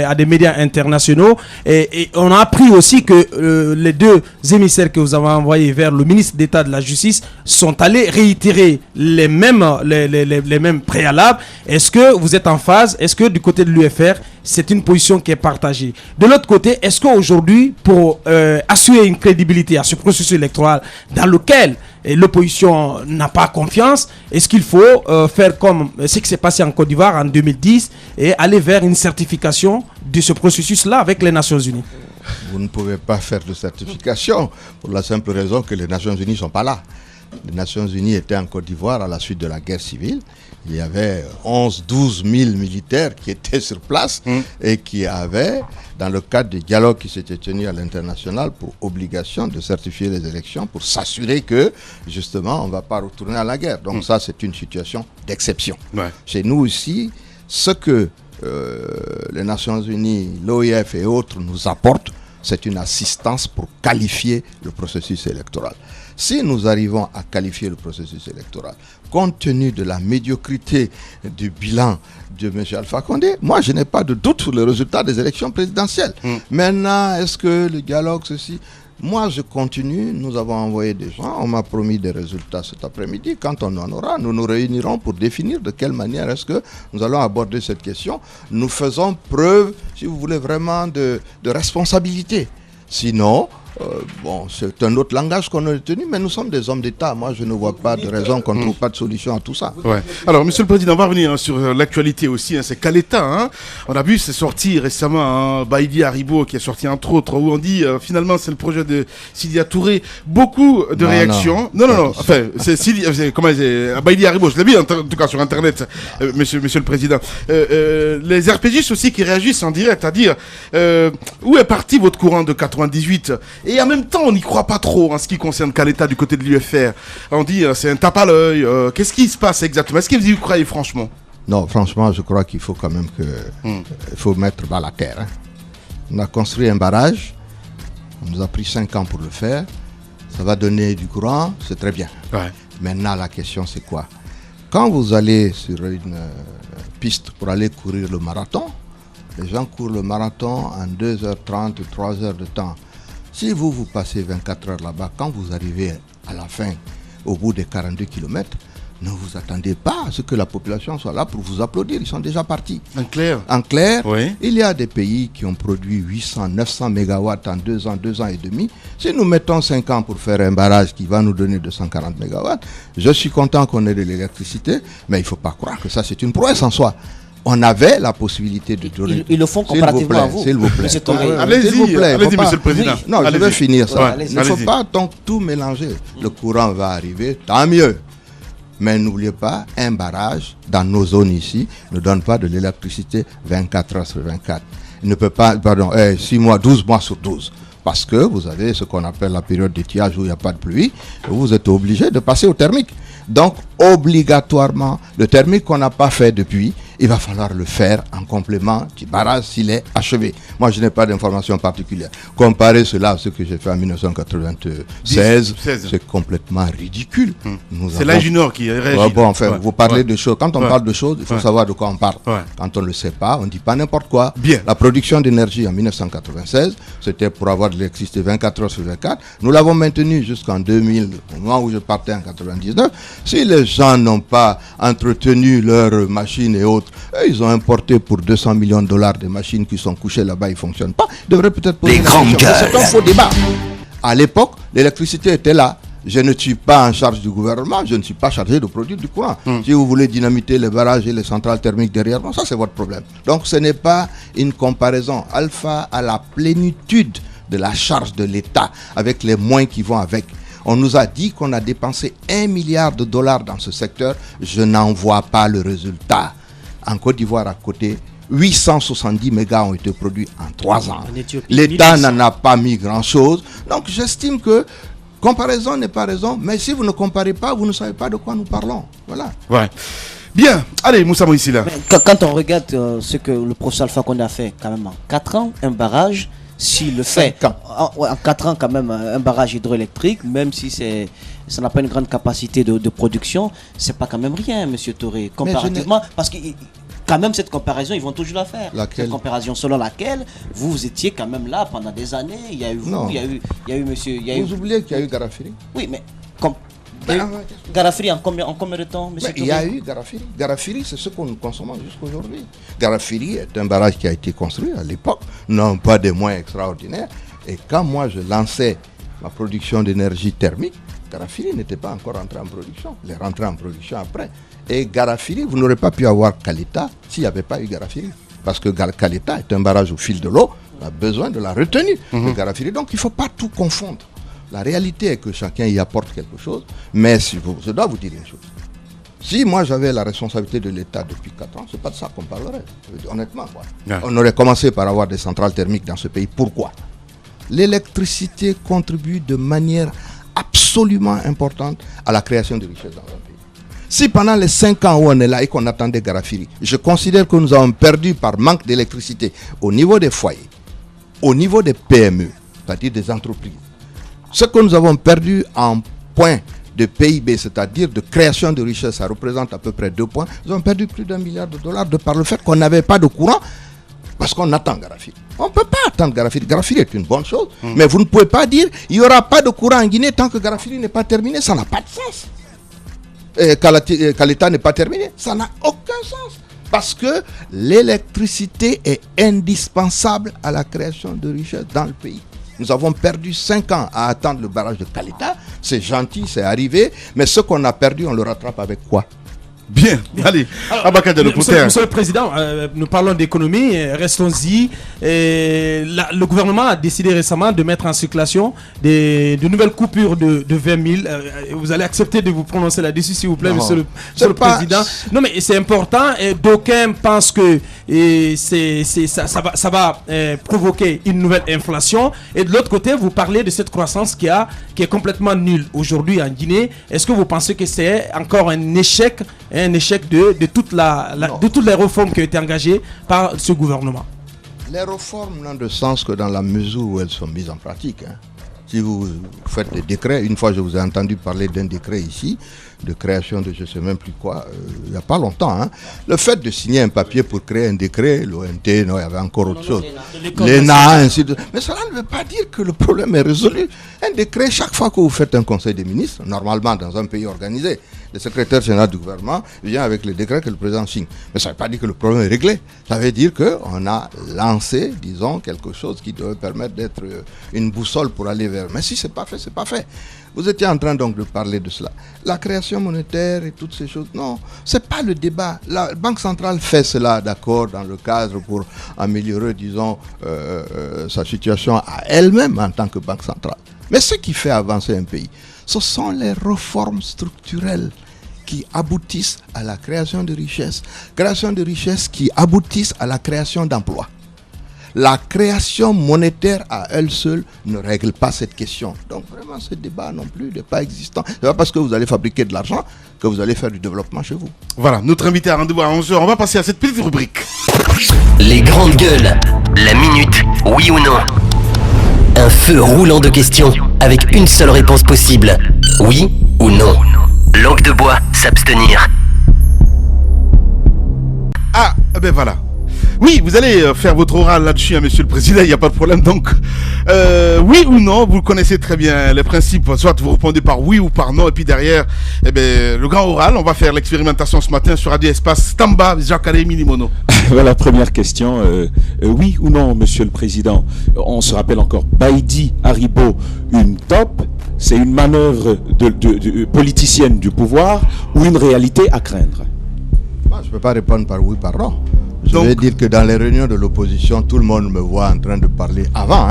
à des médias internationaux. Et on a appris aussi que les 2 émissaires que vous avez envoyés vers le ministre d'État de la Justice sont allés réitérer les mêmes préalables. Est-ce que vous êtes en phase? Est-ce que du côté de l'UFR, c'est une position qui est partagée? De l'autre côté, est-ce qu'aujourd'hui, pour assurer une crédibilité à ce processus électoral dans lequel l'opposition n'a pas confiance, est-ce qu'il faut faire comme ce qui s'est passé en Côte d'Ivoire en 2010 et aller vers une certification de ce processus-là avec les Nations Unies? Vous ne pouvez pas faire de certification pour la simple raison que les Nations Unies ne sont pas là. les Nations Unies étaient en Côte d'Ivoire à la suite de la guerre civile. Il y avait 11-12 000 militaires qui étaient sur place et qui avaient, dans le cadre des dialogues qui s'étaient tenus à l'international, pour obligation de certifier les élections, pour s'assurer que, justement, on ne va pas retourner à la guerre. Donc ça, c'est une situation d'exception. Ouais. Chez nous aussi, ce que les Nations Unies, l'OIF et autres nous apportent, c'est une assistance pour qualifier le processus électoral. Si nous arrivons à qualifier le processus électoral, compte tenu de la médiocrité du bilan de M. Alpha Condé, moi je n'ai pas de doute sur le résultat des élections présidentielles. Maintenant, est-ce que le dialogue, ceci... Moi, je continue. Nous avons envoyé des gens. On m'a promis des résultats cet après-midi. Quand on en aura, nous nous réunirons pour définir de quelle manière est-ce que nous allons aborder cette question. Nous faisons preuve, si vous voulez, vraiment de responsabilité. Sinon, bon, c'est un autre langage qu'on a tenu, mais nous sommes des hommes d'État. Moi, je ne vois pas de raison qu'on ne trouve pas de solution à tout ça. Ouais. Alors, Monsieur le Président, on va revenir sur l'actualité aussi. C'est Kaleta. On a vu, c'est sorti récemment, Baïdi Haribo, qui est sorti entre autres, où on dit finalement c'est le projet de Sidya Touré. Beaucoup de réactions. Non. Enfin, c'est Baïdi Haribo. Je l'ai vu en tout cas sur Internet, Monsieur le Président. Les RPGistes aussi qui réagissent en direct, à dire où est parti votre courant de 98? Et en même temps, on n'y croit pas trop en ce qui concerne Kaleta du côté de l'UFR. On dit c'est un tape à l'œil. Qu'est-ce qui se passe exactement? Est-ce que vous y croyez franchement? Non, franchement, je crois qu'il faut quand même il faut mettre bas la terre. Hein. On a construit un barrage. On nous a pris 5 ans pour le faire. Ça va donner du courant, c'est très bien. Ouais. Maintenant, la question, c'est quoi? Quand vous allez sur une piste pour aller courir le marathon, les gens courent le marathon en 2h30, 3h de temps. Si vous passez 24 heures là-bas, quand vous arrivez à la fin, au bout des 42 km, ne vous attendez pas à ce que la population soit là pour vous applaudir. Ils sont déjà partis. En clair, oui. Il y a des pays qui ont produit 800, 900 mégawatts en 2 ans, 2 ans et demi. Si nous mettons 5 ans pour faire un barrage qui va nous donner 240 mégawatts, je suis content qu'on ait de l'électricité, mais il ne faut pas croire que ça c'est une prouesse en soi. On avait la possibilité de donner. Ils le font comparativement à vous. S'il vous plaît. Allez-y, Monsieur le Président. Oui. Non, je vais finir ça. Il ne faut pas donc tout mélanger. Le courant va arriver, tant mieux. Mais n'oubliez pas, un barrage dans nos zones ici ne donne pas de l'électricité 24 heures sur 24. Il ne peut pas, 6 mois, 12 mois sur 12. Parce que vous avez ce qu'on appelle la période d'étiage où il n'y a pas de pluie, vous êtes obligé de passer au thermique. Donc, obligatoirement, le thermique qu'on n'a pas fait depuis, il va falloir le faire en complément du barrage s'il est achevé. Moi, je n'ai pas d'informations particulières. Comparer cela à ce que j'ai fait en 1996, c'est complètement ridicule. C'est l'ingénieur qui réagit. Vous parlez de choses. Quand on parle de choses, il faut savoir de quoi on parle. Quand on ne le sait pas, on ne dit pas n'importe quoi. Bien. La production d'énergie en 1996, c'était pour avoir de l'électricité 24 heures sur 24. Nous l'avons maintenue jusqu'en 2000, au moment où je partais en 99. Si les gens n'ont pas entretenu leurs machines et autres, ils ont importé pour 200 millions de dollars des machines qui sont couchées là-bas, ils ne fonctionnent pas. Ils devraient peut-être poser la question. C'est un faux débat. À l'époque, l'électricité était là. Je ne suis pas en charge du gouvernement, je ne suis pas chargé de produire du courant. Si vous voulez dynamiter les barrages et les centrales thermiques derrière moi, ça c'est votre problème. Donc ce n'est pas une comparaison. Alpha a la plénitude de la charge de l'État avec les moyens qui vont avec. On nous a dit qu'on a dépensé 1 milliard de dollars dans ce secteur. Je n'en vois pas le résultat. En Côte d'Ivoire, à côté, 870 mégas ont été produits en 3 ans. L'État n'en a pas mis grand-chose. Donc j'estime que comparaison n'est pas raison. Mais si vous ne comparez pas, vous ne savez pas de quoi nous parlons. Voilà. Ouais. Bien. Allez, Moussa Moïsila. Quand on regarde ce que le professeur Alpha Condé a fait, quand même, en 4 ans, un barrage... S'il le fait en 4 ans quand même, un barrage hydroélectrique, même si ça n'a pas une grande capacité de production, c'est pas quand même rien, Monsieur Touré, comparativement, parce que quand même cette comparaison, ils vont toujours la faire. Cette comparaison selon laquelle vous étiez quand même là pendant des années, il y a eu vous, il y a eu Monsieur... Vous oubliez qu'il y a eu Garafiri. Oui, mais comme... Garafiri en combien de temps, monsieur Touré? Il y a eu Garafiri. Garafiri, c'est ce que nous consommons jusqu'aujourd'hui. Garafiri est un barrage qui a été construit à l'époque, non pas des moyens extraordinaires. Et quand moi je lançais ma production d'énergie thermique, Garafiri n'était pas encore rentré en production. Il est rentré en production après. Et Garafiri, vous n'aurez pas pu avoir Kaleta s'il n'y avait pas eu Garafiri. Parce que Kaleta est un barrage au fil de l'eau, on a besoin de la retenue de Garafiri. Donc il ne faut pas tout confondre. La réalité est que chacun y apporte quelque chose, mais je dois vous dire une chose. Si moi j'avais la responsabilité de l'État depuis 4 ans, c'est pas de ça qu'on parlerait, honnêtement. Quoi. Ouais. On aurait commencé par avoir des centrales thermiques dans ce pays. Pourquoi? L'électricité contribue de manière absolument importante à la création de richesses dans un pays. Si pendant les 5 ans où on est là et qu'on attendait Garafiri, je considère que nous avons perdu par manque d'électricité au niveau des foyers, au niveau des PME, c'est-à-dire des entreprises, ce que nous avons perdu en points de PIB, c'est-à-dire de création de richesse, ça représente à peu près 2 points, nous avons perdu plus d'$1 milliard de par le fait qu'on n'avait pas de courant, parce qu'on attend Garafiri. On ne peut pas attendre Garafiri. Garafiri est une bonne chose, mais vous ne pouvez pas dire qu'il n'y aura pas de courant en Guinée tant que Garafiri n'est pas terminé, ça n'a pas de sens. Qu'à l'État n'est pas terminé, ça n'a aucun sens. Parce que l'électricité est indispensable à la création de richesse dans le pays. Nous avons perdu 5 ans à attendre le barrage de Kalita. C'est gentil, c'est arrivé. Mais ce qu'on a perdu, on le rattrape avec quoi? Bien, allez. Monsieur le Président, nous parlons d'économie, restons-y. Le gouvernement a décidé récemment de mettre en circulation de nouvelles coupures de 20 000. Vous allez accepter de vous prononcer là-dessus, s'il vous plaît, monsieur le Président. Non, mais c'est important. D'aucuns pensent que ça va provoquer une nouvelle inflation. Et de l'autre côté, vous parlez de cette croissance qui est complètement nulle aujourd'hui en Guinée. Est-ce que vous pensez que c'est encore un échec de toutes les réformes qui ont été engagées par ce gouvernement? Les réformes n'ont de sens que dans la mesure où elles sont mises en pratique. Si vous faites des décrets, une fois je vous ai entendu parler d'un décret ici, de création de je ne sais même plus quoi, il n'y a pas longtemps. Le fait de signer un papier pour créer un décret, l'ONT, non, il y avait encore autre chose. L'ENA, ainsi de suite. Mais cela ne veut pas dire que le problème est résolu. Un décret, chaque fois que vous faites un conseil des ministres, normalement dans un pays organisé, le secrétaire général du gouvernement vient avec le décret que le président signe. Mais ça ne veut pas dire que le problème est réglé. Ça veut dire qu'on a lancé, disons, quelque chose qui devait permettre d'être une boussole pour aller vers. Mais si ce n'est pas fait, c'est pas fait. Vous étiez en train donc de parler de cela. La création monétaire et toutes ces choses, non, ce n'est pas le débat. La Banque centrale fait cela, d'accord, dans le cadre pour améliorer, disons, sa situation à elle-même en tant que banque centrale. Mais ce qui fait avancer un pays, ce sont les réformes structurelles qui aboutissent à la création de richesses qui aboutissent à la création d'emplois. La création monétaire à elle seule ne règle pas cette question. Donc vraiment, ce débat non plus n'est pas existant. Ce n'est pas parce que vous allez fabriquer de l'argent que vous allez faire du développement chez vous. Voilà, notre invité a rendez-vous à 11h. On va passer à cette petite rubrique. Les grandes gueules. La minute, oui ou non. Un feu roulant de questions avec une seule réponse possible. Oui ou non. Langue de bois, s'abstenir. Ah, ben voilà. Oui, vous allez faire votre oral là-dessus, monsieur le président, il n'y a pas de problème. Donc, oui ou non, vous connaissez très bien les principes. Soit vous répondez par oui ou par non. Et puis derrière, le grand oral, on va faire l'expérimentation ce matin sur Radio Espace. Tamba, Jacques-Arémi Limono. Voilà, première question. Oui ou non, monsieur le président? On se rappelle encore, Baïdi Haribo, une top, c'est une manœuvre politicienne du pouvoir ou une réalité à craindre? Moi, je ne peux pas répondre par oui, par non. Je vais dire que dans les réunions de l'opposition, tout le monde me voit en train de parler avant,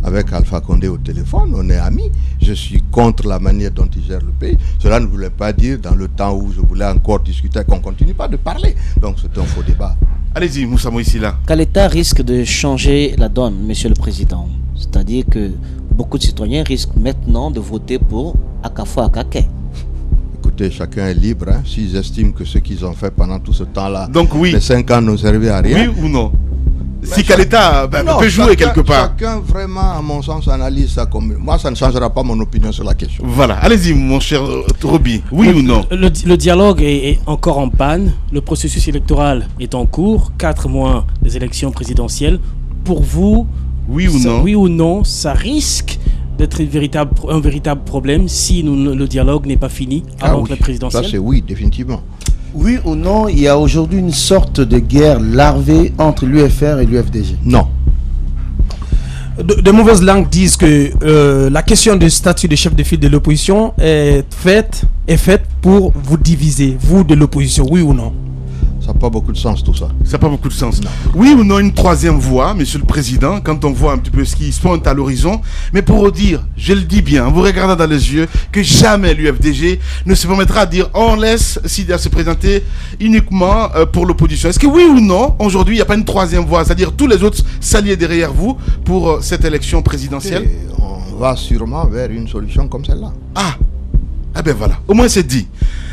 avec Alpha Condé au téléphone, on est amis. Je suis contre la manière dont il gère le pays. Cela ne voulait pas dire, dans le temps où je voulais encore discuter, qu'on ne continue pas de parler. Donc c'est un faux débat. Allez-y, Moussa Moïsila. L'État risque de changer la donne, monsieur le président. C'est-à-dire que beaucoup de citoyens risquent maintenant de voter pour Akafo Akake. Écoutez, chacun est libre. S'ils estiment que ce qu'ils ont fait pendant tout ce temps-là, donc, oui. les 5 ans n'ont servi à rien. Oui ou non? Si Kaleta peut jouer quelque part. Chacun vraiment, à mon sens, analyse ça comme... Moi, ça ne changera pas mon opinion sur la question. Voilà. Allez-y, mon cher Roby. Oui ou non? Le dialogue est encore en panne. Le processus électoral est en cours. 4 mois des élections présidentielles. Pour vous, oui ou non, ça risque d'être un véritable problème si le dialogue n'est pas fini avant la présidentielle? Ça, c'est oui, définitivement. Oui ou non, il y a aujourd'hui une sorte de guerre larvée entre l'UFR et l'UFDG? Non. De mauvaises langues disent que la question du statut de chef de file de l'opposition est faite pour vous diviser, vous de l'opposition, oui ou non? Ça n'a pas beaucoup de sens tout ça. Ça n'a pas beaucoup de sens. Non. Oui ou non une troisième voie, Monsieur le Président, quand on voit un petit peu ce qui se pointe à l'horizon, mais pour dire, je le dis bien, en vous regardant dans les yeux, que jamais l'UFDG ne se permettra de dire on laisse Sidia se présenter uniquement pour l'opposition. Est-ce que oui ou non, aujourd'hui, il n'y a pas une troisième voie, c'est-à-dire tous les autres s'allier derrière vous pour cette élection présidentielle? Et on va sûrement vers une solution comme celle-là. Ah ben voilà, au moins c'est dit.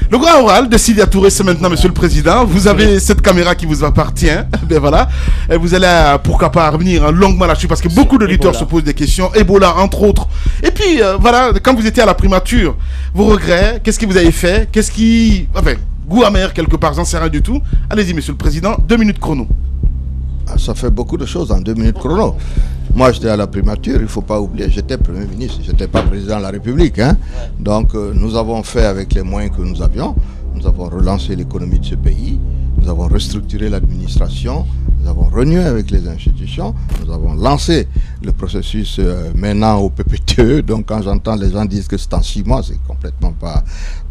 Le grand oral de Sidia Touré, c'est maintenant, Monsieur le Président. Vous avez cette caméra qui vous appartient. Ben voilà. Et vous allez, pourquoi pas, revenir longuement là-dessus, parce que beaucoup d'auditeurs se posent des questions. Ebola, entre autres. Et puis, voilà, quand vous étiez à la primature, vos regrets, qu'est-ce que vous avez fait? Qu'est-ce qui... Enfin, goût amer quelque part, j'en sais rien du tout. Allez-y, Monsieur le Président, 2 minutes chrono. Ça fait beaucoup de choses en 2 minutes chrono. Moi, j'étais à la primature, il ne faut pas oublier, j'étais Premier ministre, je n'étais pas président de la République. Hein. Donc, nous avons fait avec les moyens que nous avions. Nous avons relancé l'économie de ce pays, nous avons restructuré l'administration, nous avons renoué avec les institutions, nous avons lancé le processus maintenant au PPTE. Donc, quand j'entends les gens dire que c'est en 6 mois, c'est complètement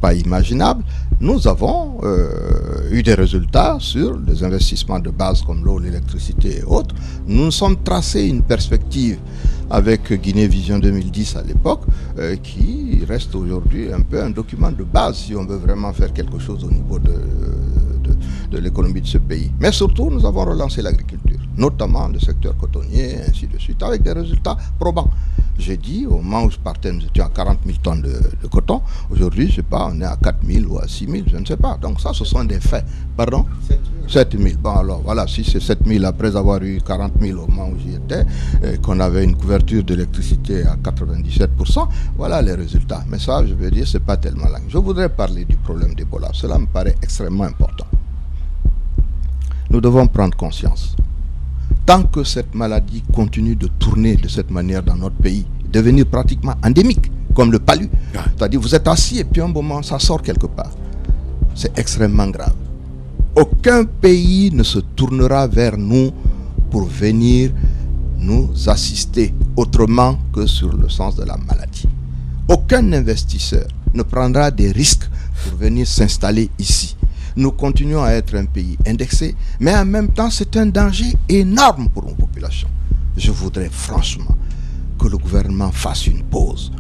pas imaginable. Nous avons eu des résultats sur les investissements de base comme l'eau, l'électricité et autres. Nous nous sommes tracés une perspective avec Guinée Vision 2010 à l'époque, qui reste aujourd'hui un peu un document de base si on veut vraiment faire quelque chose au niveau de l'économie de ce pays. Mais surtout, nous avons relancé l'agriculture, notamment le secteur cotonnier, ainsi de suite, avec des résultats probants. J'ai dit, au moment où je partais, nous étions à 40 000 tonnes de coton. Aujourd'hui, je ne sais pas, on est à 4 000 ou à 6 000, je ne sais pas. Donc ça, ce sont des faits. Pardon ? 7 000. Bon, alors voilà, si c'est 7 000 après avoir eu 40 000 au moment où j'y étais, qu'on avait une couverture d'électricité à 97%, voilà les résultats. Mais ça, je veux dire, ce n'est pas tellement là. Je voudrais parler du problème d'Ebola. Cela me paraît extrêmement important. Nous devons prendre conscience. Tant que cette maladie continue de tourner de cette manière dans notre pays, devenir pratiquement endémique, comme le palu, c'est-à-dire vous êtes assis et puis un moment ça sort quelque part, c'est extrêmement grave. Aucun pays ne se tournera vers nous pour venir nous assister autrement que sur le sens de la maladie. Aucun investisseur ne prendra des risques pour venir s'installer ici. Nous continuons à être un pays indexé, mais en même temps, c'est un danger énorme pour nos populations. Je voudrais franchement que le gouvernement fasse une pause,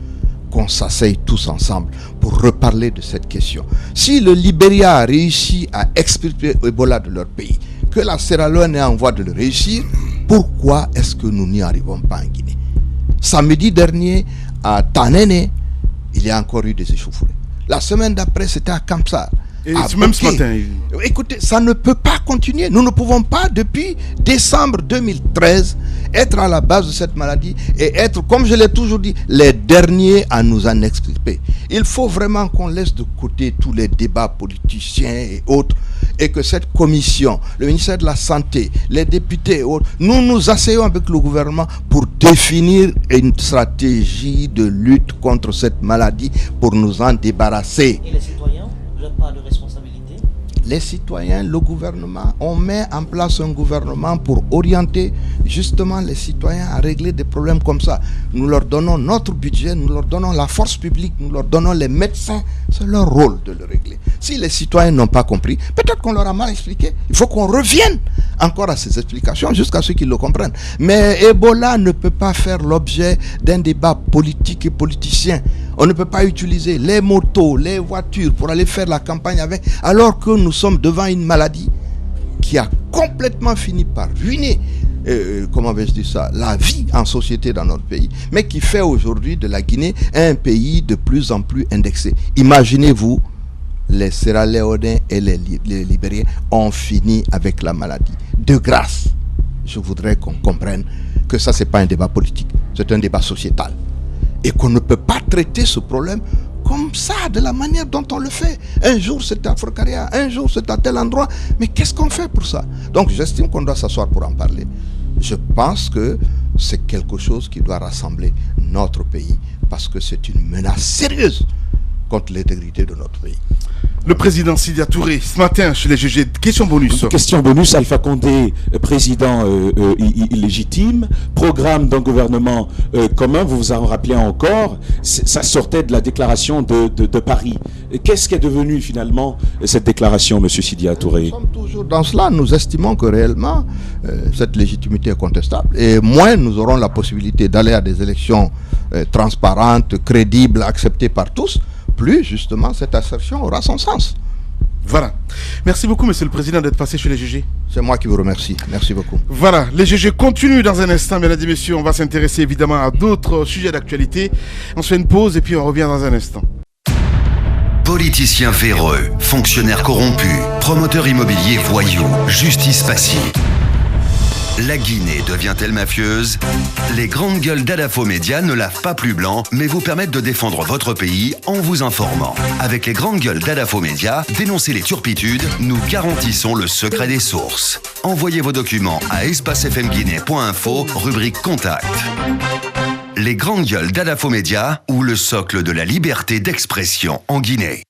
qu'on s'asseye tous ensemble pour reparler de cette question. Si le Libéria a réussi à extirper Ebola de leur pays, que la Sierra Leone est en voie de le réussir, pourquoi est-ce que nous n'y arrivons pas en Guinée? Samedi dernier, à Tanene, il y a encore eu des échauffourées. La semaine d'après, c'était à Kamsar. Et même ce matin. Écoutez, ça ne peut pas continuer. Nous ne pouvons pas, depuis décembre 2013, être à la base de cette maladie et être, comme je l'ai toujours dit, les derniers à nous en extirper. Il faut vraiment qu'on laisse de côté tous les débats politiciens et autres et que cette commission, le ministère de la Santé, les députés et autres, nous nous asseyons avec le gouvernement pour définir une stratégie de lutte contre cette maladie pour nous en débarrasser. Et les citoyens ? Pas de responsabilité? Les citoyens, le gouvernement, on met en place un gouvernement pour orienter justement les citoyens à régler des problèmes comme ça. Nous leur donnons notre budget, nous leur donnons la force publique, nous leur donnons les médecins. C'est leur rôle de le régler. Si les citoyens n'ont pas compris, peut-être qu'on leur a mal expliqué. Il faut qu'on revienne encore à ces explications jusqu'à ce qu'ils le comprennent. Mais Ebola ne peut pas faire l'objet d'un débat politique et politicien. On ne peut pas utiliser les motos, les voitures pour aller faire la campagne avec, alors que nous sommes devant une maladie qui a complètement fini par ruiner, comment vais-je dire ça, la vie en société dans notre pays, mais qui fait aujourd'hui de la Guinée un pays de plus en plus indexé. Imaginez-vous, les Sierra Leonais et les Libériens ont fini avec la maladie. De grâce, je voudrais qu'on comprenne que ça, c'est pas un débat politique, c'est un débat sociétal. Et qu'on ne peut pas traiter ce problème comme ça, de la manière dont on le fait. Un jour c'est à Forcaria, un jour c'est à tel endroit. Mais qu'est-ce qu'on fait pour ça? Donc j'estime qu'on doit s'asseoir pour en parler. Je pense que c'est quelque chose qui doit rassembler notre pays, parce que c'est une menace sérieuse contre l'intégrité de notre pays. Le président Sidia Touré, ce matin, chez les GG, question bonus. Question bonus, Alpha Condé, président illégitime, programme d'un gouvernement commun, vous vous en rappelez encore, ça sortait de la déclaration de Paris. Qu'est-ce qui est devenu finalement cette déclaration, monsieur Sidia Touré? Nous sommes toujours dans cela, nous estimons que réellement cette légitimité est contestable et moins nous aurons la possibilité d'aller à des élections transparentes, crédibles, acceptées par tous, plus justement cette assertion aura son sens. Voilà. Merci beaucoup, monsieur le président, d'être passé chez les GG. C'est moi qui vous remercie. Merci beaucoup. Voilà, les GG continuent dans un instant, mesdames et messieurs. On va s'intéresser évidemment à d'autres sujets d'actualité. On se fait une pause et puis on revient dans un instant. Politiciens véreux, fonctionnaires corrompus, promoteurs immobiliers voyous, justice passive. La Guinée devient-elle mafieuse? Les grandes gueules d'Adafo Média ne lavent pas plus blanc, mais vous permettent de défendre votre pays en vous informant. Avec les grandes gueules d'Adafo Média, dénoncez les turpitudes, nous garantissons le secret des sources. Envoyez vos documents à espacefmguinée.info, rubrique Contact. Les grandes gueules d'Adafo Média ou le socle de la liberté d'expression en Guinée.